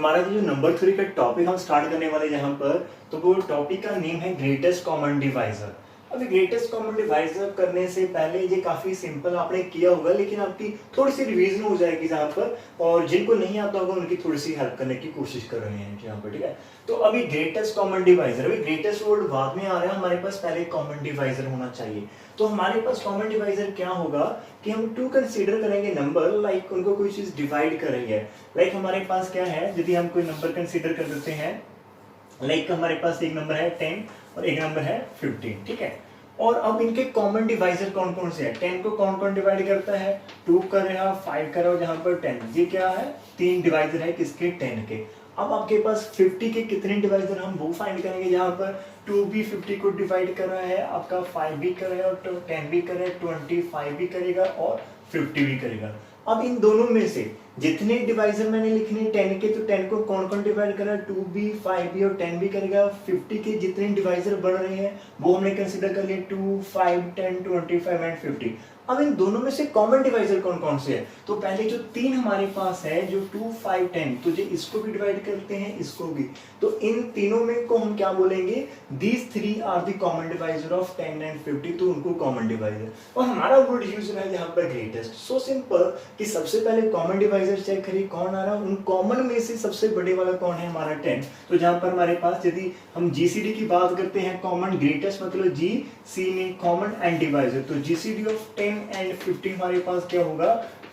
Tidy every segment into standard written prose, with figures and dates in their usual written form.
हमारा जो number three का टॉपिक हम स्टार्ट करने वाले यहाँ पर, तो वो टॉपिक का नेम है ग्रेटेस्ट कॉमन डिवाइजर। अभी ग्रेटेस्ट कॉमन डिवाइजर करने से पहले ये काफी सिंपल आपने किया होगा, लेकिन आपकी थोड़ी सी रिवीजन हो जाएगी जहाँ पर, और जिनको नहीं आता होगा उनकी थोड़ी सी हेल्प करने की कोशिश कर रहे हैं यहाँ पर, ठीक है। तो अभी ग्रेटेस्ट कॉमन डिवाइजर, अभी ग्रेटेस्ट वर्ड बाद में आ रहा है, हमारे पास पहले कॉमन डिवाइजर होना चाहिए। तो हमारे पास कॉमन डिवाइजर क्या होगा कि हम टू कंसीडर करेंगे नंबर, लाइक उनको कोई चीज डिवाइड करेंगे। लाइक हमारे पास क्या है, यदि हम कोई नंबर कंसीडर कर देते हैं, लाइक हमारे पास एक नंबर है 10 और एक नंबर है 15, ठीक है। और अब इनके कॉमन डिवाइजर कौन कौन से हैं? 10 को कौन कौन डिवाइड करता है? 2 कर रहा, 5 कर रहा, जहां पर 10, ये क्या है? 3 डिवाइजर है किसके? 10 के। अब आपके पास 50 के कितने डिवाइजर हम वो फाइंड करेंगे, जहां पर 2 भी 50 को डिवाइड कर रहा है, आपका 5 भी कर रहा है, और 10 भी कर रहा है, 25 भी करेगा और 50 भी करेगा। अब इन दोनों में से जितने डिवाइजर मैंने लिखने 10 के, तो 10 को कौन कौन डिवाइड कर रहा है? 2 भी, 5 भी और 10 भी करेगा। 50 के जितने डिवाइजर बढ़ रहे हैं वो हमने कंसीडर कर लिए 2, 5, 10, 25 एंड 50। अब इन दोनों में से कॉमन डिवाइजर कौन कौन से हैं? तो पहले जो 3 हमारे पास है, जो 2, 5, 10, तो जो इसको भी डिवाइड करते हैं, इसको भी, तो इन तीनों में को हम क्या बोलेंगे? These 3 are the common divisor of 10 and 50, तो उनको कॉमन डिवाइजर। और हमारा वर्ड यूज है यहाँ पर ग्रेटेस्ट। सो सिंपल कि सबसे पहले कॉमन डिवाइजर चेक करिए कौन आ रहा है। उन कॉमन में से सबसे बड़े वाला कौन है? हमारा 10। तो जहां पर हमारे पास यदि हम जीसीडी की बात करते हैं, कॉमन ग्रेटेस्ट मतलब जी सी में कॉमन एंड डिवाइजर, तो जीसीडी ऑफ 10 एंड 50 हमारे पास क्या होगा?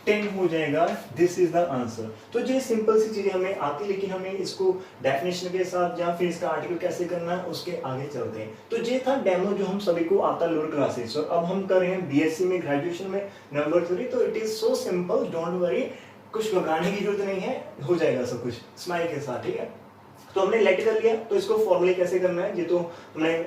10 हो जाएगा। This is the answer. तो ये सिंपल सी चीजें हमें आती, लेकिन हमें इसको डेफिनेशन के साथ या फिर इसका आर्टिकल कैसे करना है उसके आगे चलते हैं। तो ये था डेमो जो हम सभी को आता लोअर क्लासेस, और अब हम कर रहे हैं बीएससी में, ग्रेजुएशन में नंबर 3। तो it is so simple, don't worry, कुछ घबराने की जरूरत नहीं है, हो जाएगा सब कुछ स्माइल के साथ, ठीक है। तो हमने लेट कर लिया, तो इसको फॉर्मूले कैसे करना है ये तो हमने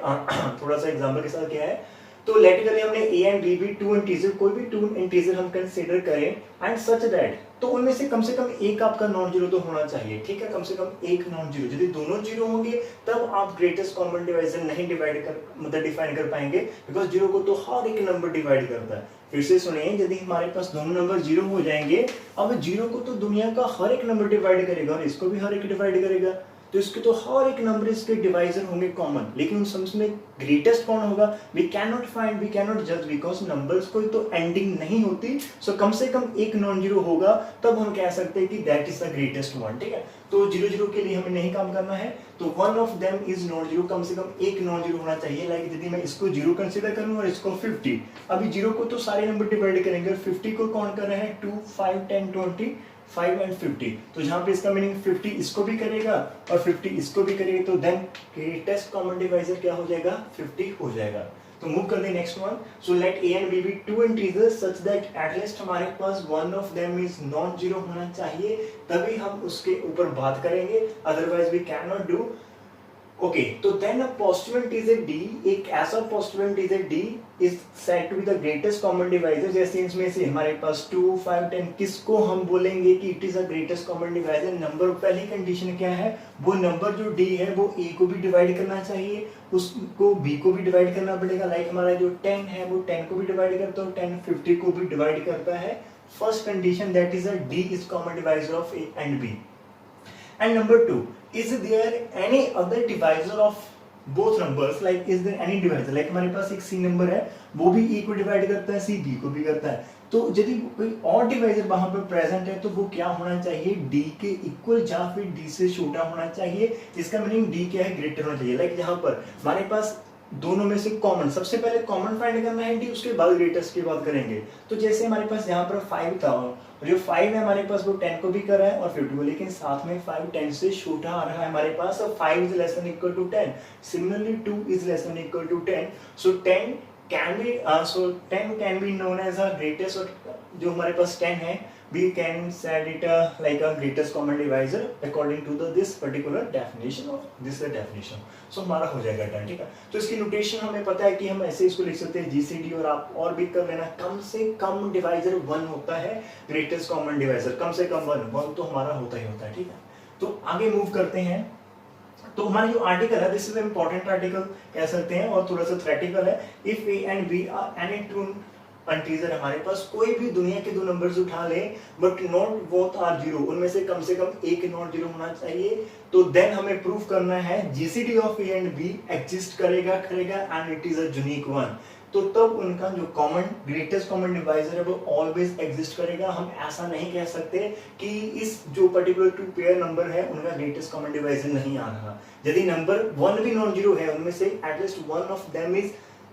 थोड़ा सा एग्जांपल के साथ किया है। तो लेट कर लिया हमने ए एंड बी भी 2 इंटीजर, कोई भी 2 इंटीजर हम कंसीडर करें, एंड सच दैट, तो उनमें से कम एक आपका नॉन जीरो तो होना चाहिए, ठीक है। कम से कम एक नॉन जीरो, यदि दोनों जीरो होंगे तब आप ग्रेटेस्ट कॉमन डिवाइजर नहीं डिवाइड कर मतलब डिफाइन कर पाएंगे, बिकॉज जीरो को तो हर एक नंबर डिवाइड करता है। फिर से सुनिए, यदि हमारे पास दोनों नंबर जीरो हो जाएंगे, अब जीरो को तो दुनिया का हर एक नंबर डिवाइड करेगा और इसको भी हर एक डिवाइड करेगा, तो इसके तो हर एक नंबर इसके डिवाइजर होंगे कॉमन, लेकिन उन सब में ग्रेटेस्ट कौन होगा? We can not find, we can not जज, बिकॉज नंबर्स कोई तो एंडिंग नहीं होती। सो कम से कम एक नॉन जीरो होगा, तब हम कह सकते हैं कि that is the greatest one, ठीक है। तो जीरो जीरो के लिए हमें नहीं काम करना है, तो one of them is non zero, कम से कम एक नॉन जीरो होना चाहिए। लाइक यदि मैं इसको जीरो कंसीडर करूं और इसको 50, अभी जीरो को तो सारे नंबर डिवाइड करेंगे और 50 को कौन कर रहे हैं? 2, 5, 10, 20, 5 एंड 50, तो जहां पे इसका मीनिंग 50 इसको भी करेगा और 50 इसको भी करेगा, तो देन ग्रेटेस्ट कॉमन डिवाइजर क्या हो जाएगा? 50 हो जाएगा। तो मूव कर दे next one. So let A and B B 2 integers such that at least हमारे पास one of them is non zero होना चाहिए, तभी हम उसके ऊपर बात करेंगे, otherwise we can not do. Okay, तो then a positive integer d, एक ऐसा positive integer d is said to be the greatest common divisor. जैसे इसमें से हमारे पास 2, 5, 10, किसको हम बोलेंगे कि it is a greatest common divisor? Number, पहली कंडीशन क्या है? वो नंबर जो d है वो a को भी डिवाइड करना चाहिए, उसको b को भी डिवाइड करना पड़ेगा। लाइक हमारा जो 10 है वो 10 को भी डिवाइड करता है, 10 50 को भी डिवाइड करता है। First condition, that is a d is common divisor of a and b। And number 2, is there any other divisor of both numbers? Like is there any divisor? Like हमारे पास एक C number है, वो भी E को divide करता है, C B को भी करता है, तो यदि कोई और डिवाइजर वहां पर प्रेजेंट है तो वो क्या होना चाहिए? D के इक्वल या फिर D से छोटा होना चाहिए। इसका मीनिंग D क्या है? ग्रेटर होना चाहिए। लाइक यहाँ पर हमारे पास दोनों में से कॉमन, सबसे पहले कॉमन फाइंड करना है d, उसके बाद ग्रेटेस्ट की बात करेंगे। तो जैसे हमारे पास यहाँ पर 5 था, और जो 5 है हमारे पास वो 10 को भी कर रहा है और 50 को, लेकिन साथ में 5 10 से छोटा आ रहा है हमारे पास, और 5 is less than equal to 10। Similarly 2 is less than equal to 10, so 10 can be known as a greatest, और जो हमारे पास 10 है we can set it like a greatest common divisor according to this particular definition of this definition. So हमारा हो जाएगा 10, ठीक है। तो इसकी नोटेशन हमें पता है कि हम ऐसे इसको लिख सकते हैं GCD, और आप और भी कर लेना, कम से कम डिवाइजर 1 होता है ग्रेटेस्ट कॉमन डिवाइजर, कम से कम 1 तो हमारा होता ही होता है, ठीक है। तो आगे मूव करते हैं। तो हमारा जो आर्टिकल है, दिस इज इंपॉर्टेंट आर्टिकल कह सकते हैं और थोड़ा सा थ्योरेटिकल है। If A and B are any two integer हमारे पास कोई भी दुनिया के दो नंबर्स उठा ले but not both are zero, उनमें से कम एक नॉट जीरो होना चाहिए, तो देन हमें प्रूव करना है GCD of A and B exist करेगा and it is a unique one. तो तब उनका जो कॉमन ग्रेटेस्ट कॉमन डिवाइजर है वो ऑलवेज एग्जिस्ट करेगा। हम ऐसा नहीं कह सकते कि इस जो पर्टिकुलर टू पेयर नंबर है उनका ग्रेटेस्ट कॉमन डिवाइजर नहीं आ रहा। यदि नंबर वन भी नॉन जीरो है, उनमें से at least one of them is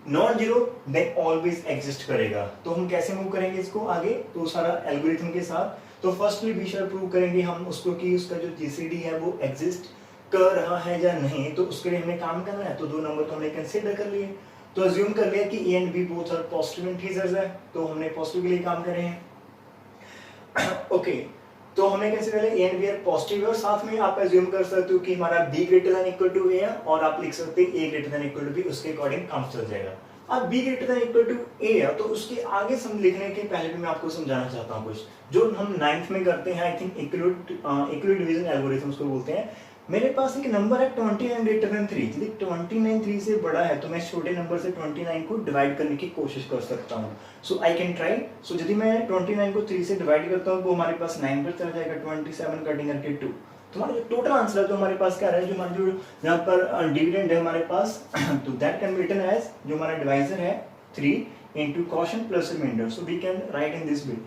non zero, then always exist करेगा। तो हम कैसे मूव करेंगे इसको आगे, तो सारा एल्गोरिथम के साथ। तो फर्स्टली बी शेयर प्रूव करेंगे हम उसको कि उसका जो जीसीडी है वो एग्जिस्ट कर रहा है या नहीं। तो उसके लिए हमें काम करना है, तो दो नंबर तो हमने कंसीडर कर लिए, तो अज्यूम कर लिया कि A and B both are positive integers है, तो हमने पॉजिटिव के लिए काम करे हैं। ओके, तो हमने कैसे पहले A and B are positive है, और साथ में आप अज्यूम कर सकते हो कि हमारा B greater than equal to A है, और आप लिख सकते हैं A greater than equal to B, उसके अकॉर्डिंग काम चल जाएगा। अब B greater than equal to A है, तो उसके आगे सम लिखने के पहले भी मैं आपको समझाना चाहता हूँ कुछ जो हम 9th में करते हैं। I think equal division algorithm उसको बोलते हैं। मेरे पास एक नंबर है 29 ग्रेटर देन 3, यदि 29 3 से बड़ा है तो मैं छोटे नंबर से 29 को डिवाइड करने की कोशिश कर सकता हूँ। सो आई कैन ट्राई। सो यदि मैं 29 को 3 से डिवाइड करता हूँ वो हमारे पास 9 पर चला जाएगा, 27 कटिंग करके 2। तो हमारा जो टोटल आंसर है तो हमारे पास क्या है, जो हमारा जो यहाँ पर डिविडेंड है हमारे पास तो that can be written as, जो हमारा डिवाइजर है 3 into quotient plus remainder. So we can write in this way.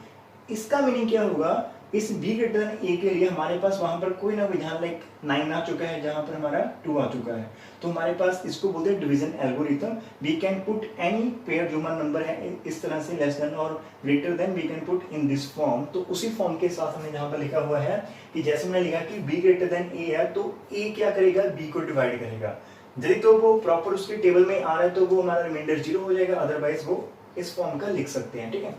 इसका मीनिंग क्या होगा, इस b ग्रेटर देन a के लिए हमारे पास वहां पर कोई ना कोई, जहां लाइक 9 आ चुका है, जहां पर हमारा 2 आ चुका है, तो हमारे पास इसको बोलते हैं division algorithm. We can put any pair जो हमारा नंबर है इस तरह से लेस देन और greater than, we can put in this form. तो उसी फॉर्म के साथ हमने जहां पर लिखा हुआ है कि जैसे मैंने लिखा कि b ग्रेटर देन a है, तो a क्या करेगा, b को डिवाइड करेगा। यदि तो वो प्रॉपर उसके टेबल में आ रहा है तो वो हमारा रिमाइंडर 0 हो जाएगा, अदरवाइज वो इस फॉर्म का लिख सकते हैं। ठीक है,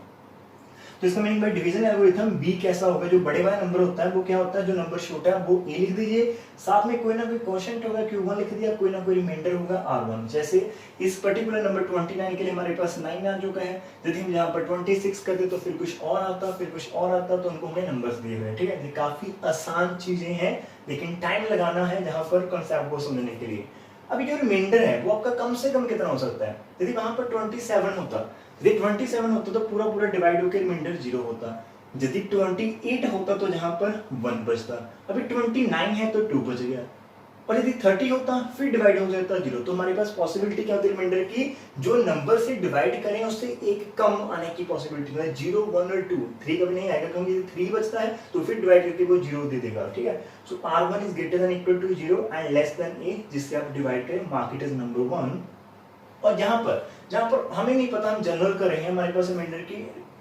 तो इसका meaning by division algorithm B कैसा होगा, जो बड़े वाला नंबर होता है वो क्या होता है, जो नंबर छोटा है वो ए लिख दीजिए, साथ में कोई ना कोई क्वोशिएंट होगा q1 लिख दिया, कोई ना कोई रिमाइंडर होगा r1। जैसे इस पर्टिकुलर नंबर 29 के लिए हमारे पास 9 आ चुका है, यदि हम यहाँ पर 26 करते तो फिर कुछ और आता, फिर कुछ और आता, तो उनको हमने नंबर्स दिए हुए हैं। ठीक है, ये काफी आसान चीजें हैं, लेकिन टाइम लगाना है जहाँ पर कॉन्सेप्ट को समझने के लिए। अभी जो रिमाइंडर है वो आपका कम से कम कितना हो सकता है, यदि वहां पर 27 होता, यदि 27 होता तो पूरा पूरा डिवाइड होकर रिमाइंडर 0 होता। यदि 28 होता तो जहां पर 1 बचता। अभी 29 है तो 2 बच गया, और यदि 30 होता फिर डिवाइड हो जाता 0। तो हमारे पास पॉसिबिलिटी क्या होती है रिमाइंडर की, जो नंबर से डिवाइड करें उससे एक कम आने की पॉसिबिलिटी है, 0 1 और 2। 3 कभी नहीं आएगा, क्योंकि 3 बचता है तो फिर डिवाइड करके वो 0 दे देगा। ठीक है, so r1 is greater than equal to 0 and less than a, जिससे आप डिवाइड करें, मार्क इट एज नंबर 1। और जहां पर हमें नहीं पता, हम जनरल कर रहे हैं, हमारे पास रिमाइंडर की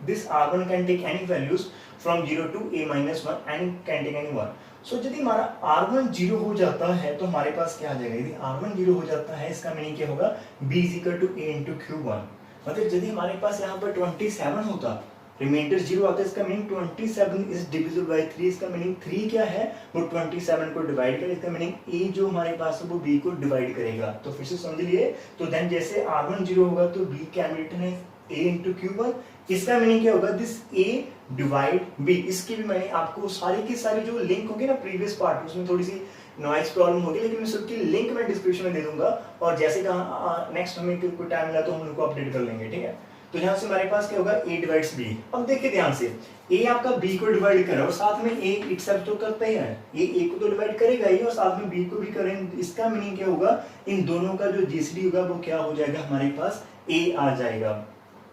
this r1 can take any values from 0 to a-1 and can take any 1। So यदि हमारा r1 0 हो जाता है तो हमारे पास क्या आ जाएगा, यदि r1 0 हो जाता है इसका मीनिंग क्या होगा, b is equal to a into q1। मतलब यदि हमारे पास यहाँ पर 27 होता, रिमाइंडर 0 आता है, इसका मीनिंग 27 इज डिविजिबल बाय 3। इसका मीनिंग 3 क्या है, वो 27 को डिवाइड करे, इसका मीनिंग a जो हमारे पास है वो b को डिवाइड करेगा। तो फिर से समझ लिए, तो देन जैसे r1 0 होगा तो b can be written as a into q1। इसका मीनिंग क्या होगा, दिस a डिवाइड b। इसकी भी मैंने आपको सारी की सारी जो लिंक होगी ना प्रीवियस पार्ट, उसमें थोड़ी सी नॉइज प्रॉब्लम होगी, लेकिन मैं सबकी लिंक मैं डिस्क्रिप्शन में दे दूंगा, और जैसे कहा नेक्स्ट हमें कोई टाइम मिला तो हम उनको अपडेट कर लेंगे। ठीक है, तो यहाँ से हमारे पास क्या होगा, a डिवाइड्स b। अब देखिए ध्यान से, a आपका b को डिवाइड कर रहा है और साथ में a इटसेल्फ तो करता ही है, a को तो डिवाइड करेगा ही और साथ में b को भी करेंगे। इसका मीनिंग क्या होगा, इन दोनों का जो जीसीडी होगा वो क्या हो जाएगा, हमारे पास a आ जाएगा।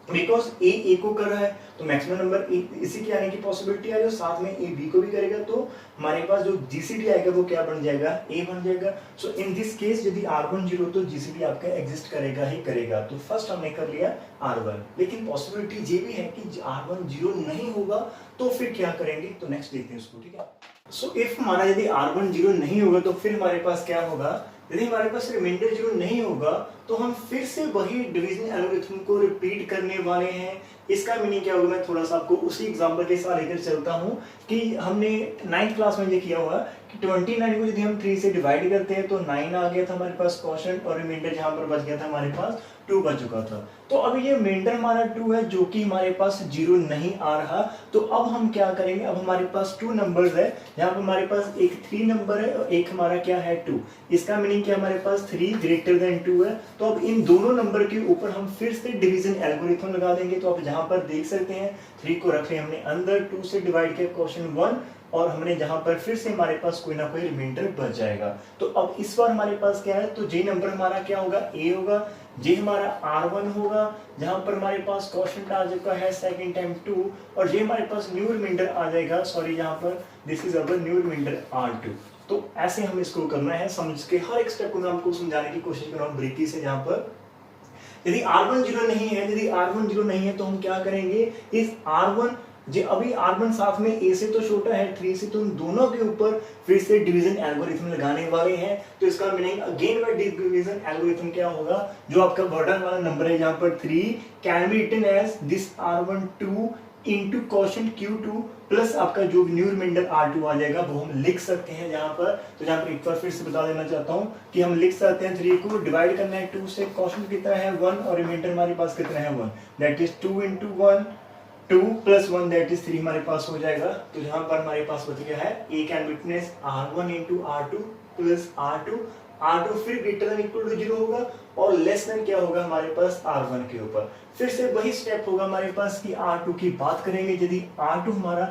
बिकॉज a को कर रहा है तो मैक्सिमम नंबर इसी के आने की पॉसिबिलिटी है, जो साथ में a b को भी करेगा, तो हमारे पास जो जीसीडी आएगा वो क्या बन जाएगा, a बन जाएगा। सो इन दिस केस यदि r1 0 तो जीसीडी आपका एग्जिस्ट करेगा ही करेगा। तो फर्स्ट हमने कर लिया r1, लेकिन पॉसिबिलिटी ये भी है कि r1 0 नहीं होगा, तो फिर क्या करेंगे, तो नेक्स्ट देखते हैं उसको। ठीक है, सो इफ हमारा यदि r1 0 नहीं होगा तो फिर हमारे पास क्या होगा, यदि हमारे पास रिमाइंडर 0 नहीं होगा तो हम फिर से वही डिवीजन एल्गोरिथम को रिपीट करने वाले हैं। इसका मीनिंग क्या होगा, मैं थोड़ा सा आपको उसी एग्जांपल के साथ लेकर चलता हूं कि हमने 9th क्लास में ये किया हुआ कि 29 को यदि हम 3 से डिवाइड करते हैं तो 9 आ गया था हमारे पास क्वोशिएंट, और रिमाइंडर जहां पर बच गया था हमारे पास 2 बच चुका था। तो अब ये रिमाइंडर हमारा 2 है जो कि हमारे पास 0 नहीं आ रहा। तो अब हम क्या करेंगे, अब हमारे पास 2 नंबर्स है, जहां पर हमारे पास एक 3 नंबर है और एक हमारा क्या है 2। इसका मीनिंग क्या, हमारे पास 3 ग्रेटर देन 2 है। तो अब इन दोनों नंबर के ऊपर हम फिर से डिवीजन एल्गोरिथम लगा देंगे। तो आप जहां पर देख सकते हैं 3 को रख लिया हमने अंदर, 2 से डिवाइड किया क्वोशिएंट 1, और हमने जहां पर फिर से हमारे पास कोई ना कोई रिमाइंडर बच जाएगा। तो अब इस बार हमारे पास क्या है, तो जे नंबर हमारा क्या होगा, ए होगा, जे हमारा R1 होगा, जहां पर हमारे पास क्वोशिएंट आ चुका है सेकंड टाइम 2, और जे हमारे पास न्यू रिमाइंडर आ जाएगा, सॉरी यहाँ पर this is our new remainder R2। तो ऐसे हम इसको करना है, समझ के हर एक स्टेप को मैं आपको समझाने की कोशिश कर रहा हूँ बारीकी से। जहां पर यदि R1 0 नहीं है, यदि R1 0 नहीं है तो हम क्या करेंगे, इस R1 जी अभी R1 साथ में A से तो छोटा है 3 से, तो उन दोनों के ऊपर फिर से डिवीजन एल्गोरिथम लगाने वाले हैं। तो इसका meaning again bye division algorithm क्या होगा, जो आपका बर्डन वाला नंबर है जहां पर 3 can be written as this R1 2 into quotient Q2 plus आपका जो न्यू रिमाइंडर R2 आ जाएगा वो हम लिख सकते हैं जहां पर। तो जहां पर एक बार फिर से बता देना चाहता हूं कि हम लिख सकते हैं 3 को डिवाइड करना है 2 से, क्वोशिएंट कितना है 1 और रिमाइंडर हमारे पास कितना है 1, that is 2 into 1 2 plus 1 that is 3 हमारे पास हो जाएगा। तो यहाँ पर हमारे पास बच गया है A can witness R1 into R2 plus R2, R2 फिर ग्रेटर देन इक्वल टू 0 होगा और लेस देन क्या होगा हमारे पास R1 के ऊपर। फिर से वही स्टेप होगा हमारे पास कि R2 की बात करेंगे, यदि R2 हमारा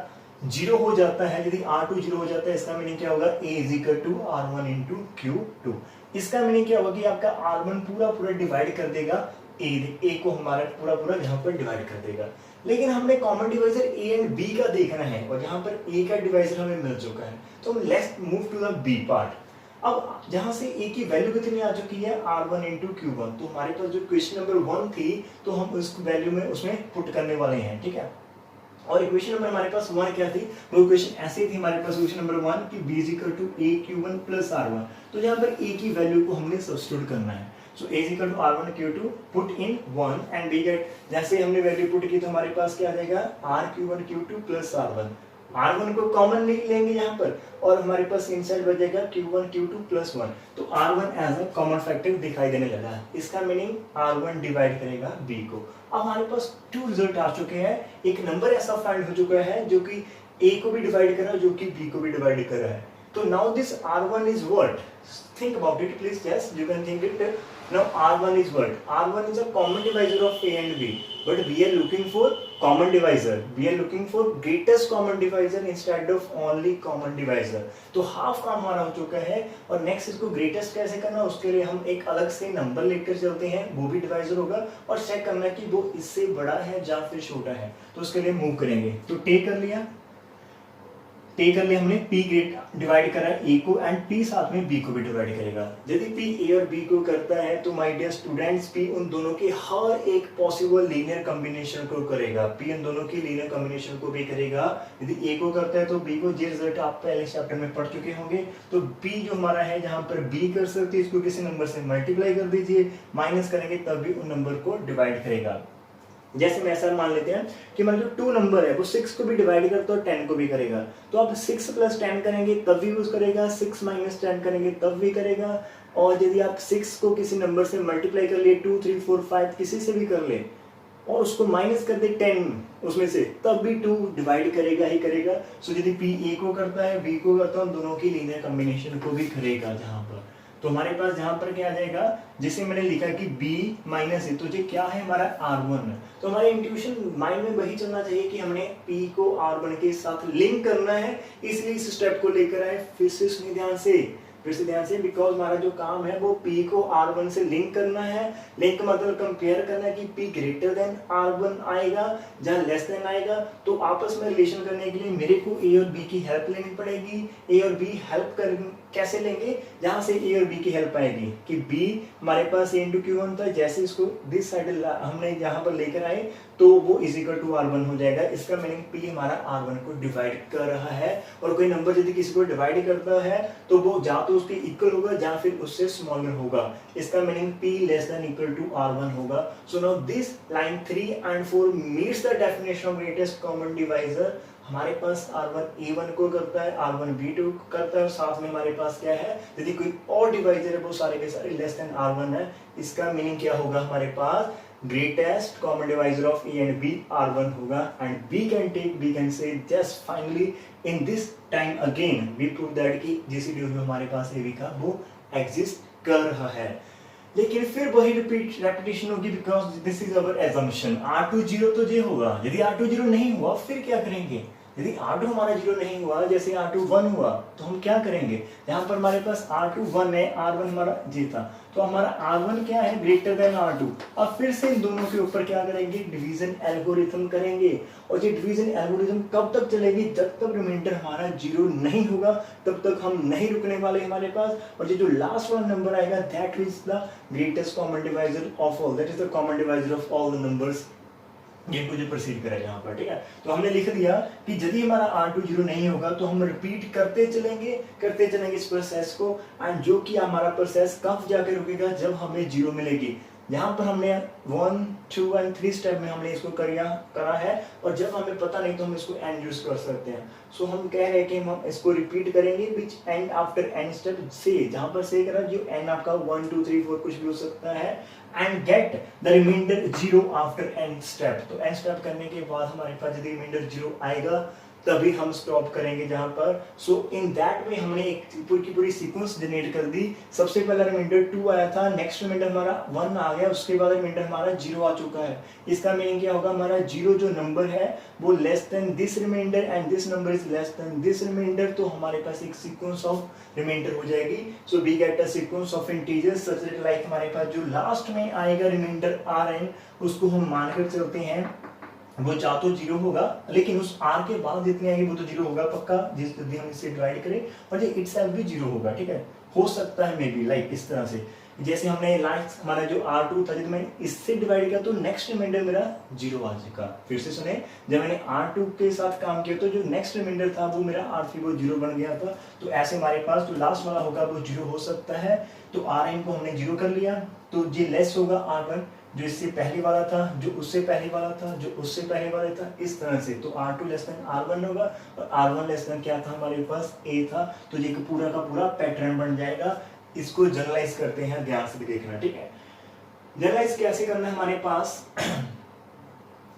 0 हो जाता है, यदि R2 0 हो जाता है इसका मीनिंग क्या होगा, A is equal to R1 into Q2। इसका मीनिंग क्या होगा कि आपका R1 पूरा डिवाइड कर देगा A को, हमारा पूरा यहाँ पर डिवाइड कर देगा। लेकिन हमने common divisor A and B का देखना है और यहाँ पर A का डिवाइजर हमें मिल चुका है। तो हम let's move to the B part. अब जहां से A की वैल्यू कितनी आ चुकी है R1 into Q1, तो हमारे पास जो क्वेश्चन नंबर 1 थी तो हम उस वैल्यू में उसमें पुट करने वाले हैं, ठीक है। और इक्वेशन नंबर हमारे पास 1 क्या थी, वो इक्वेशन ऐसी थी हमारे पास इक्वेशन नंबर 1 कि B is equal to AQ1 plus R1। तो यहाँ पर A की वैल्यू को हमने सब्स्टिट्यूट करना है। So A is equal to R1 Q2 put in 1 and we get, जैसे हमने वैल्यू पुट की तो हमारे पास क्या आ जाएगा RQ1 Q2 plus R1। R1 को कॉमन लेंगे यहाँ पर और हमारे पास इनसाइड बच जाएगा Q1 Q2 plus 1। तो R1 as a common factor दिखाई देने लगा है। इसका मीनिंग R1 डिवाइड करेगा B को। अब हमारे पास 2 रिजल्ट आ चुके हैं। एक नंबर ऐसा फाइंड हो चुका है जो कि A को भी डिवाइड कर रहा है, जो कि B को भी डिवाइड कर रहा है। तो now this R1 is what? Think about it please. Yes, you can think it. Now R1 is what? R1 is a common divisor of A and B, but we are looking for common divisor. We are looking for greatest common divisor instead of only common divisor. तो half काम हमारा हो चुका है और next इसको greatest कैसे करना, उसके लिए हम एक अलग से नंबर लेकर चलते हैं, वो भी डिवाइजर होगा और चेक करना कि वो इससे बड़ा है या फिर छोटा है। तो उसके लिए मूव करेंगे। तो टेक कर लिया हमने, P ग्रेट डिवाइड करा A को एंड P साथ में B को भी डिवाइड करेगा। यदि P A और B को करता है तो माय डियर स्टूडेंट्स P उन दोनों के हर एक पॉसिबल लीनियर कॉम्बिनेशन को करेगा। P उन दोनों की लीनियर कॉम्बिनेशन को भी करेगा। यदि A को करता है तो B को, ये रिजल्ट आप पहले चैप्टर में पढ़ चुके होंगे। तो B जो हमारा है जहां पर B कर सकते हैं, इसको किसी नंबर से मल्टीप्लाई कर दीजिए, माइनस करेंगे तब भी उन नंबर को डिवाइड करेगा। जैसे मैं ऐसा मान लेते हैं कि मान लो 2 नंबर है, वो 6 को भी डिवाइड करता है और 10 को भी करेगा। तो आप 6 प्लस 10 करेंगे तब भी यूज करेगा, 6 माइनस 10 करेंगे तब भी करेगा। और यदि आप 6 को किसी नंबर से मल्टीप्लाई कर लिए, 2 3 4 5 किसी से भी कर ले और उसको माइनस कर दे 10 उसमें से, तब भी 2 डिवाइड करेगा ही करेगा। सो यदि P A को करता है, B को करता है, दोनों की लीनियर कॉम्बिनेशन को भी करेगा। जहां पर तो हमारे पास जहां पर क्या आ जाएगा, जिसे मैंने लिखा कि B माइनस A, तो ये क्या है हमारा R1। तो हमारे इंट्यूशन माइंड में वही चलना चाहिए कि हमने P को R1 के साथ लिंक करना है, इसलिए इस स्टेप को लेकर आए। फिर से सुनिए ध्यान से, बिकॉज हमारा जो काम है वो P को R1 से लिंक करना है। लिंक मतलब कंपेयर करना है कि P ग्रेटर देन R1 आएगा या लेस देन आएगा। तो आपस में रिलेशन करने के लिए मेरे को A और B की हेल्प लेनी पड़ेगी। A और B हेल्प कर कैसे लेंगे, जहां से A और B की हेल्प आएगी कि B हमारे पास A into Q1 था, जैसे इसको दिस साइड हमने यहाँ पर लेकर आए तो वो इज इक्वल टू R1 हो जाएगा। इसका मीनिंग P हमारा R1 को डिवाइड कर रहा है और कोई नंबर यदि किसी को डिवाइड करता है तो वो या तो उसके इक्वल होगा या फिर उससे स्मॉलर होगा। इसका meaning P less than equal to R1 होगा। So now this line 3 and 4 meets the definition of greatest common divisor हमारे पास R1 A1 को करता है, R1 B2 को करता है, और साथ में हमारे पास क्या है, यदि कोई और डिवाइजर है वो सारे के सारे लेस देन R1 है। इसका मीनिंग क्या होगा, हमारे पास greatest common divisor of A and B R1 होगा, and we can say just finally in this time again we prove that कि GCD में हमारे पास AB का वो एग्जिस्ट कर रहा है। लेकिन फिर वही रेपिटेशन होगी, because this is our assumption. R2 0 तो ये होगा, यदि R2 0 नहीं हुआ फिर क्या करेंगे, यदि R2 हमारा 0 नहीं हुआ, जैसे R2 1 हुआ तो हम क्या करेंगे, यहाँ पर हमारे पास R2 1 है, R1 हमारा जीता, तो हमारा R1 क्या है, ग्रेटर देन R2। अब फिर से इन दोनों के ऊपर क्या करेंगे, डिवीजन एल्गोरिथम करेंगे। और ये डिवीजन एल्गोरिथम कब तक चलेगी, जब तक रिमाइंडर हमारा 0 नहीं होगा तब तक हम नहीं रुकने वाले हमारे पास। और ये जो लास्ट वाला नंबर आएगा that is the greatest common divisor of all, that is the common divisor of all the numbers. जिनको जो प्रोसीड करेगा यहाँ पर, ठीक है। तो हमने लिख दिया कि यदि हमारा R2 0 नहीं होगा तो हम रिपीट करते चलेंगे इस प्रोसेस को, एंड जो कि हमारा प्रोसेस कब जाकर रुकेगा, जब हमें 0 मिलेगी। यहाँ पर हमने 1, 2 और 3 स्टेप में हमने इसको करा है, और जब हमें पता नहीं तो हम इसको एंड यूज कर सकते हैं। सो हम कह रहे हैं कि हम इसको रिपीट करेंगे विच एंड आफ्टर एंड स्टेप से, जहाँ पर से करा जो एंड आपका 1, 2, 3, 4 कुछ भी हो सकता है, and get the remainder 0 after end step. तो एंड स्टेप करने के बाद हमारे पास यदि रिमाइंडर 0 आएगा तभी हम स्टॉप करेंगे जहां पर। सो इन दैट वे हमने एक पूरी सीक्वेंस जनरेट कर दी। सबसे पहला रिमाइंडर 2 आया था, नेक्स्ट रिमाइंडर हमारा 1 आ गया, उसके बाद रिमाइंडर हमारा 0 आ चुका है। इसका मीनिंग क्या होगा, हमारा 0 जो नंबर है वो less than this remainder and this number is less than this remainder, तो हमारे पास एक सीक्वेंस ऑफ रिमाइंडर हो जाएगी। So we get a sequence of integers such that like हमारे पास जो लास्ट में आएगा रिमाइंडर Rn, उसको हम मानकर चलते हैं वो चाहे तो 0 होगा, लेकिन उस R के बाद जितनी आएगी वो तो 0 होगा पक्का, जिस यदि हम इससे डिवाइड करें, और ये इटसेल्फ भी 0 होगा, ठीक है। हो सकता है मे बी लाइक इस तरह से, जैसे हमने लास्ट हमारा जो R2 था, जब मैंने इससे डिवाइड किया तो नेक्स्ट रिमाइंडर मेरा 0 आ जाएगा। फिर से सुने, जब मैंने R2 के साथ काम किया तो जो नेक्स्ट रिमाइंडर था वो मेरा R3 वो 0 बन गया था। तो ऐसे हमारे पास जो लास्ट वाला होगा वो 0 हो सकता है। तो Rn को हमने 0 कर लिया, तो ये लेस होगा R1 जो इससे पहले वाला था, जो उससे पहले वाला था, जो उससे पहले वाला था, इस तरह से। तो R2 लेस देन R1 होगा, और R1 लेस देन क्या था हमारे पास, A था। तो ये पूरा का पूरा पैटर्न बन जाएगा। इसको जनरलाइज करते हैं, ध्यान से देखना, ठीक है। जनरलाइज कैसे करना है हमारे पास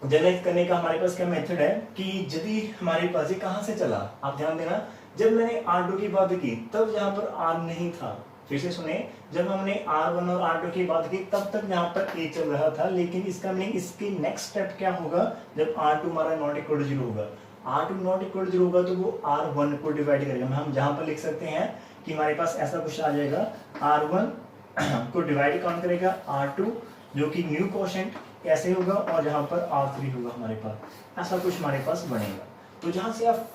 जनरलाइज करने का हमारे पास क्या मेथड है कि यदि हमारे पास ये कहां से चला, आप ध्यान देना, जब मैंने R2 की बात की तब जहां पर R नहीं था। फिर से सुने, जब हमने R1 और R2 की बात की तब तक यहाँ पर A चल रहा था, लेकिन इसका मीनिंग इसके नेक्स्ट स्टेप क्या होगा, जब R2 हमारा नॉट इक्वल टू 0 होगा। R2 नॉट इक्वल टू 0 होगा तो वो R1 को डिवाइड करेगा। हम जहाँ पर लिख सकते हैं कि हमारे पास ऐसा कुछ आ जाएगा, R1 को डिवाइड कौन करेगा, R2, जो कि न्यू क्वोशेंट ऐसे होगा, और जहाँ पर R3 होगा हमारे पास, ऐसा कुछ हमारे पास बनेगा। तो जहाँ से आप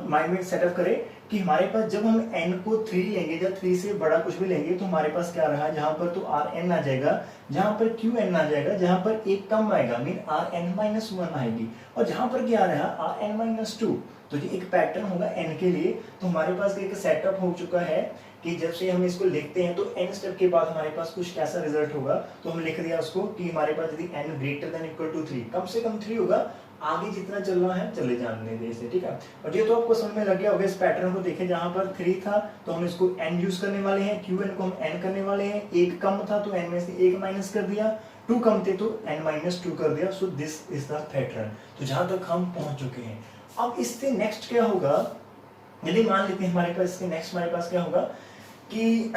माइंड में सेटअप करें कि हमारे पास जब हम n को 3 लेंगे या 3 से बड़ा कुछ भी लेंगे तो हमारे पास क्या रहा, जहां पर तो Rn आ जाएगा, जहां पर Qn आ जाएगा, जहां पर एक कम आएगा मीन Rn-1 आएगी, और जहां पर क्या रहा Rn-2। तो ये एक पैटर्न होगा n के लिए। तो हमारे पास एक सेटअप हो चुका है कि जब से हम इसको लिखते हैं तो n स्टेप के बाद हमारे पास कुछ कैसा रिजल्ट होगा। तो हम लिख दिया उसको कि हमारे पास यदि n greater than equal to 3, कम से कम 3 होगा, आगे जितना चल रहा है चले जाने दे इसे, ठीक है। और ये तो आपको समझ में लग गया होगा। इस पैटर्न को देखें, जहां पर 3 था तो हम इसको n यूज करने वाले हैं, Qn को हम n करने वाले हैं, 1 कम था तो n में से 1 माइनस कर दिया, 2 कम थे तो n-2 कर दिया। So this is the pattern. तो जहां तक हम पहुंच चुके हैं। अब इससे नेक्स्ट क्या होगा, यदि मान लेते हैं हमारे पास इसके नेक्स्ट हमारे पास क्या होगा कि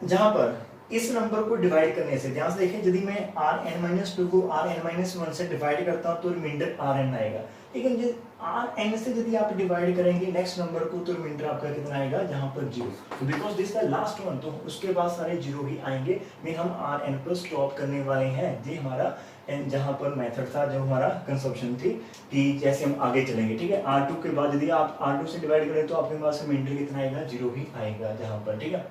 जहां पर इस नंबर को डिवाइड करने से, ध्यान से देखें, यदि मैं Rn-2 को Rn-1 से डिवाइड करता हूं तो रिमाइंडर Rn आएगा, लेकिन Rn से यदि आप डिवाइड करेंगे नेक्स्ट नंबर को तो रिमाइंडर आपका कितना आएगा, जहां पर 0। तो because this the last one, तो उसके बाद सारे 0 ही आएंगे, मीन हम Rn पर स्टॉप करने वाले हैं। ये हमारा जहां पर मेथड था, जो हमारा कंसेप्शन थी कि जैसे हम आगे चलेंगे, ठीक है। R2 के बाद यदि आप R2 से डिवाइड करें तो आपके पास रिमाइंडर कितना आएगा, 0 ही आएगा जहां पर, ठीक है।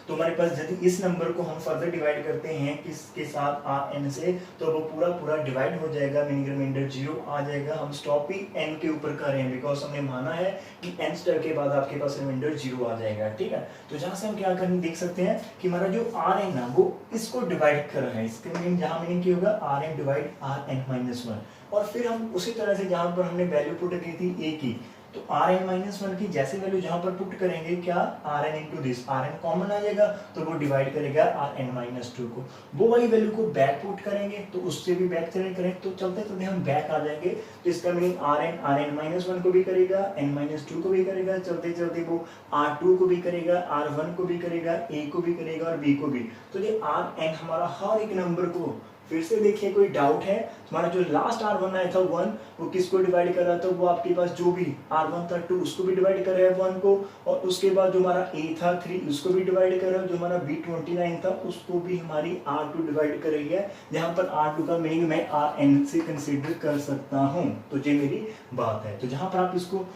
तो हमारे पास यदि इस नंबर को हम फर्दर डिवाइड करते हैं किसके साथ Rn से, तो वो पूरा पूरा डिवाइड हो जाएगा, मीनिंग रिमाइंडर 0 आ जाएगा। हम स्टॉप ही n के ऊपर कर रहे हैं बिकॉज हमने माना है कि n स्टार के बाद आपके पास रिमाइंडर 0 आ जाएगा, ठीक है। तो जहां से हम क्या करने देख सकते हैं कि हमारा जो Rn ना वो इसको डिवाइड कर रहा है, इसके मीनिंग जहां मीनिंग क्या होगा Rn डिवाइड Rn-1, और फिर हम उसी तरह से जहां पर हमने वैल्यू पुट की थी a की, तो Rn-1 की जैसे वैल्यू जहां पर पुट करेंगे क्या Rn into this, Rn common आ जाएगा तो वो डिवाइड करेगा Rn-2 को, वो वाली वैल्यू को बैक पुट करेंगे तो उससे भी बैक चले करें तो चलते चलते हम बैक आ जाएंगे। तो इसका मीनिंग Rn-1 को भी करेगा, n-2 को भी करेगा, चलते चलते वो R2 को भी करेगा, R1 को भी करेगा, A को भी करेगा और B को भी। तो ये Rn हमारा हर एक नंबर को, फिर से देखिए कोई डाउट है, हमारा जो लास्ट R1 आया था 1 वो किसको डिवाइड कर रहा था, वो आपके पास जो भी R1 था 2 उसको भी डिवाइड कर रहा है 1 को, और उसके बाद जो हमारा A था 3 उसको भी डिवाइड कर रहा है, जो हमारा B29 था उसको भी हमारी R2 डिवाइड कर रही है, जहां पर R2 का मीनिंग मैं Rn से कंसीडर कर सकता हूं। तो ये मेरी बात है। तो जहां पर आप इसको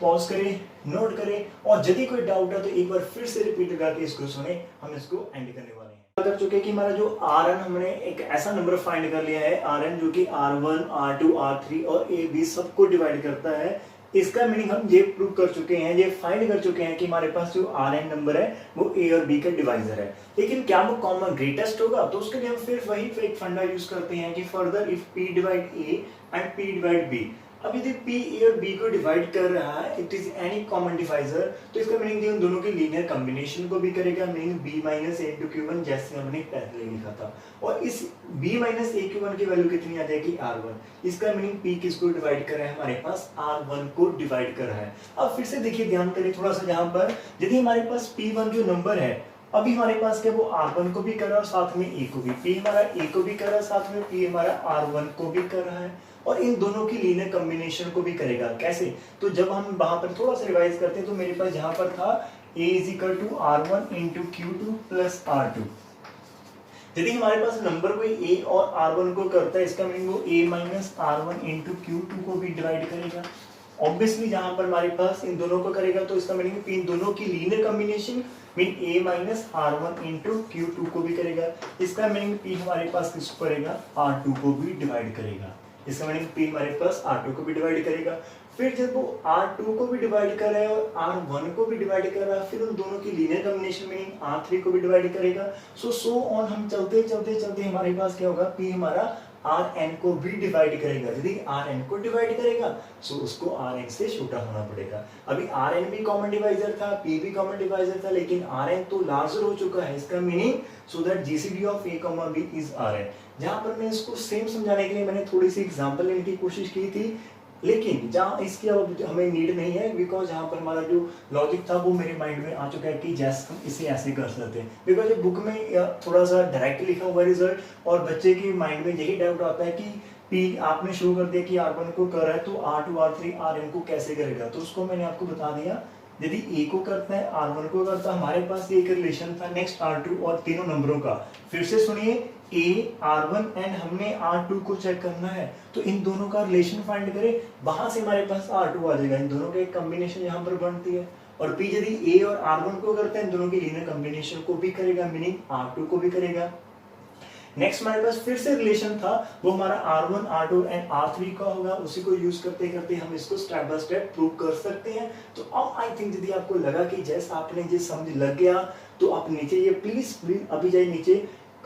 पॉज करें, नोट करें, और यदि कोई डाउट है तो एक बार फिर से रिपीट लगा के इसको सुने, हम इसको एंड करने वाले हैं। कर चुके कि हमारा जो Rn हमने एक ऐसा नंबर फाइंड कर लिया है Rn जो कि R1, R2, R3 और AB सबको डिवाइड करता है। इसका मीनिंग हम ये प्रूव कर चुके हैं, ये फाइंड कर चुके हैं कि हमारे पास जो Rn नंबर है वो A और B का डिवाइजर है। लेकिन क्या वो कॉमन ग्रेटेस्ट होगा, तो उसके लिए हम फिर वही एक फंडा यूज करते हैं कि further if P divide A and P divide B, अब यदि P A और B को डिवाइड कर रहा है, it is any common divisor, तो इसका मीनिंग उन दोनों की लीनियर कॉम्बिनेशन को भी करेगा, meaning B minus A into Q1 जैसे हमने पहले लिखा था। और इस B माइनस A Q1 की वैल्यू कितनी आ जाएगी R1, इसका मीनिंग P किसको डिवाइड कर रहा है, हमारे पास R1 को डिवाइड कर रहा है। अब फिर से देखिए ध्यान करिए थोड़ा सा, जहां पर यदि हमारे पास P1 जो नंबर है अभी हमारे पास क्या वो R1 को भी कर रहा है और साथ में A को भी, P हमारा A को भी कर रहा है साथ में P हमारा R1 को भी कर रहा है, और इन दोनों की लीनियर कॉम्बिनेशन को भी करेगा। कैसे, तो जब हम वहां पर थोड़ा सा रिवाइज करते हैं तो मेरे पास यहाँ पर था A is equal to R1 into Q2 plus R2। यदि हमारे पास नंबर कोई A और R1 को करता है, इसका मीनिंग वो A minus R1 into Q2 को भी डिवाइड करेगा। ऑब्वियसली जहां पर हमारे पास इन दोनों को करेगा तो इसका मीनिंग इन दोनों की linear combination mean A minus R1 into Q2 को भी करेगा। इसका मीनिंग P हमारे पास किसको करेगा, R2 को भी डिवाइड करेगा। इसका मीनिंग P हमारे पास R2 को भी डिवाइड करेगा। फिर जब वो R2 को भी डिवाइड कर रहा है और R1 को भी डिवाइड कर रहा है, फिर उन दोनों की लीनियर कॉम्बिनेशन मीनिंग R3 को भी डिवाइड करेगा। सो ऑन हम चलते चलते चलते हमारे पास क्या होगा, P हमारा Rn को भी डिवाइड करेगा। यदि Rn को डिवाइड करेगा तो उसको Rn से छोटा होना पड़ेगा। अभी Rn भी कॉमन डिवाइजर था, P भी कॉमन डिवाइजर था, लेकिन Rn तो लार्जर हो चुका है। इसका meaning so that GCD of A, B is Rn। जहां पर मैं इसको सेम समझाने के लिए मैंने थोड़ी सी एग्जांपल लेने की कोशिश की थी, लेकिन जहाँ इसकी अब हमें नीड नहीं है, बिकॉज यहाँ पर हमारा जो लॉजिक था वो मेरे माइंड में आ चुका है कि जैसे हम इसे ऐसे कर सकते हैं। बिकॉज ये बुक में थोड़ा सा डायरेक्ट लिखा हुआ रिजल्ट, और बच्चे के माइंड में यही डाउट आता है कि P आपने शो कर दिया कि R1 को कर रहा है, तो R2, R3, Rn को कैसे करेगा। तो उसको मैंने आपको बता दिया, यदि A को करता है, R1 को करता है, हमारे पास एक रिलेशन था नेक्स्ट R2 और तीनों नंबरों का। फिर से सुनिए, A, R1 एंड हमने R2 को चेक करना है, तो इन दोनों का रिलेशन फाइंड करें, वहां से हमारे पास R2 आ जाएगा। इन दोनों का एक कॉम्बिनेशन यहाँ पर बनती है। और P यदि A और R1 को करता है, इन दोनों की लीनियर कॉम्बिनेशन को भी करेगा, मीनिंग R2 को भी करेगा। नेक्स्ट हमारे पास फिर से रिलेशन था, वो हमारा R1, R2 एंड R3 का होगा। उसी को यूज करते करते हम इसको स्टेप बाय स्टेप प्रूव कर सकते हैं। तो अब आई थिंक यदि आपको लगा कि जैसा आपने ये समझ लग गया, तो आप नीचे ये प्लीज अभी जाइए नीचे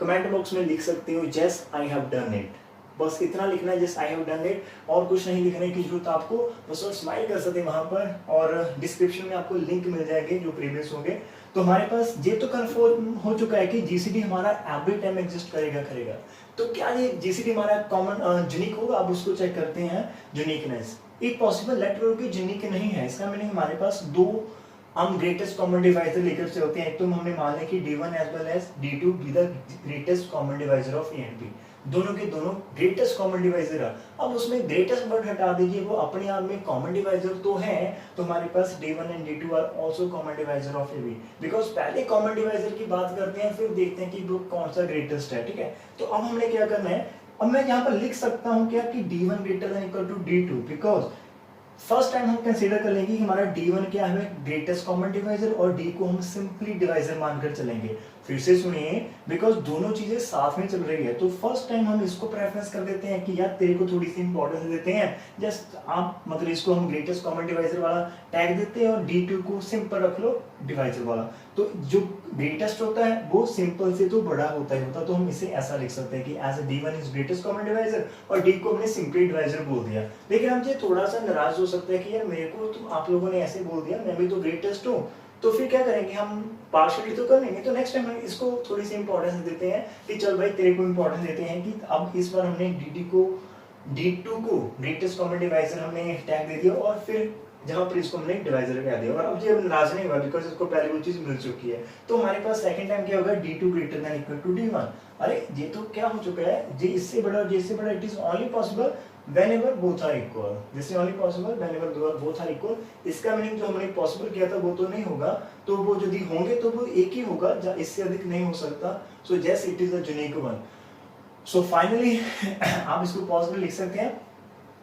कमेंट बॉक्स में लिख सकते हो just I have done it. बस इतना लिखना है, just I have done it, और कुछ नहीं लिखने की जरूरत आपको। बस और स्माइल कर सकते हैं वहां पर, और डिस्क्रिप्शन में आपको लिंक मिल जाएंगे जो प्रीवियस होंगे। तो हमारे पास ये तो कंफर्म हो चुका है कि जीसीडी हमारा एवरी टाइम एग्जिस्ट करेगा। तो क्या ये जीसीडी हमारा कॉमन यूनिक होगा, अब उसको चेक करते हैं। यूनिकनेस एक पॉसिबल लेटर की यूनिक नहीं है, इसका मीनिंग हमारे पास दो हम ग्रेटेस्ट कॉमन डिवाइजर लेकर चलते हैं। एक तो हमने मान लिया कि D1 as well as D2 be the greatest common divisor of A and B, दोनों के दोनों ग्रेटेस्ट कॉमन डिवाइजर है। अब उसमें ग्रेटेस्ट वर्ड हटा दीजिए, वो अपने आप में कॉमन डिवाइजर तो है, तो हमारे पास D1 and D2 are also common divisor of A B। Because पहले कॉमन डिवाइजर की बात करते हैं, फिर देखते हैं कि वो कौन सा ग्रेटेस्ट है, ठीक है। तो अब हमने क्या करना है, अब मैं यहाँ पर लिख सकता हूँ क्या कि D1 greater than equal to D2, because first time हम कंसीडर कर लेंगे कि हमारा D1 क्या है, ग्रेटेस्ट कॉमन डिवाइजर, और D को हम सिंपली डिवाइजर मानकर चलेंगे। फिर से सुनिए, बिकॉज दोनों चीजें साथ में चल रही है, तो फर्स्ट टाइम हम इसको प्रेफरेंस कर देते हैं कि यार तेरे को थोड़ी सी इंपॉर्टेंस देते हैं, जस्ट आप मतलब इसको हम ग्रेटेस्ट कॉमन डिवाइजर वाला टैग देते हैं और D2 को सिंपल रख लो डिवाइजर वाला। तो जो ग्रेटेस्ट होता है वो सिंपल से तो बड़ा होता ही होता, तो हम इसे ऐसा लिख सकते हैं कि as D1 is greatest common divisor, और D को हमने सिंपली डिवाइजर बोल दिया। लेकिन हम ये थोड़ा सा नाराज हो सकते हैं कि यार मेरे को तो आप लोगों ने ऐसे बोल दिया, मैं भी तो ग्रेटेस्ट हूँ, तो फिर क्या करेंगे, हम पार्शियली तो कर लेंगे। तो नेक्स्ट टाइम हम इसको थोड़ी सी इंपॉर्टेंस देते हैं कि चल भाई तेरे को इंपॉर्टेंस देते हैं कि अब इस बार हमने D2 को ग्रेटेस्ट कॉमन डिवाइजर हमने टैग दे दिया, और फिर जहां पर इसको हमने डिवाइजर कह दिया, और अब ये नाराज नहीं हुआ बिकॉज इसको पहले वो चीज मिल चुकी है। तो हमारे पास सेकंड टाइम क्या होगा, D2 greater than equal to D1। अरे ये तो क्या हो चुका है, ये इससे बड़ा और इससे बड़ा, it is only possible whenever both are equal, this is only possible whenever both are equal। इसका मीनिंग जो हमने पॉसिबल किया था वो तो नहीं होगा, तो वो यदि होंगे तो वो एक ही होगा, इससे अधिक नहीं हो सकता। So just it is a unique one. So finally आप इसको पॉसिबल लिख सकते हैं।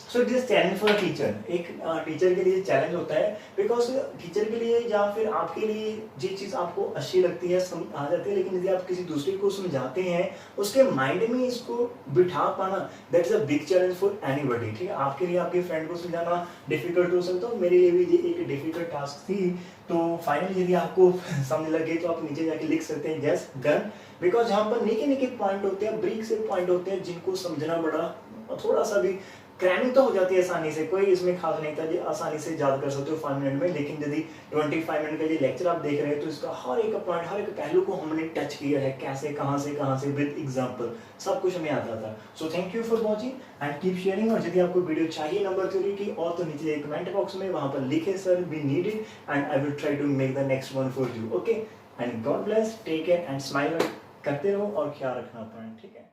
So it is challenge for teacher, एक टीचर के लिए चैलेंज होता है, बिकॉज टीचर के लिए या फिर आपके लिए जो चीज़ आपको अच्छी लगती है समझ आ जाती है, लेकिन यदि आप किसी दूसरे को समझाते हैं उसके माइंड में इसको बिठा पाना, that is a big challenge for anybody. ठीक है, आपके लिए आपके फ्रेंड को समझाना डिफिकल्ट हो सकता है, मेरे लिए भी ये एक डिफिकल्ट टास्क थी। तो फाइनली यदि आपको समझ लगे तो आप नीचे जाके लिख सकते हैं यस डन, बिकॉज यहाँ पर निके निके पॉइंट होते हैं, ब्रीक से पॉइंट होते हैं जिनको समझना बड़ा थोड़ा सा भी क्रैमिंग तो हो जाती है आसानी से, कोई इसमें खास नहीं था, जी आसानी से याद कर सकते हो 5 मिनट में। लेकिन यदि 25 मिनट का ये लेक्चर आप देख रहे हैं तो इसका हर एक पॉइंट, हर एक पहलू को हमने टच किया है, कैसे कहाँ से विद एग्जांपल सब कुछ हमें आता था। So thank you for watching and keep sharing. और यदि आपको वीडियो चाहिए नंबर थ्योरी की और तो नीचे कमेंट बॉक्स में वहां पर लिखे sir we need it and I will try to make the next one for you. Okay, and God bless, take care and smile करते रहो और ख्याल रखना अपना, ठीक है।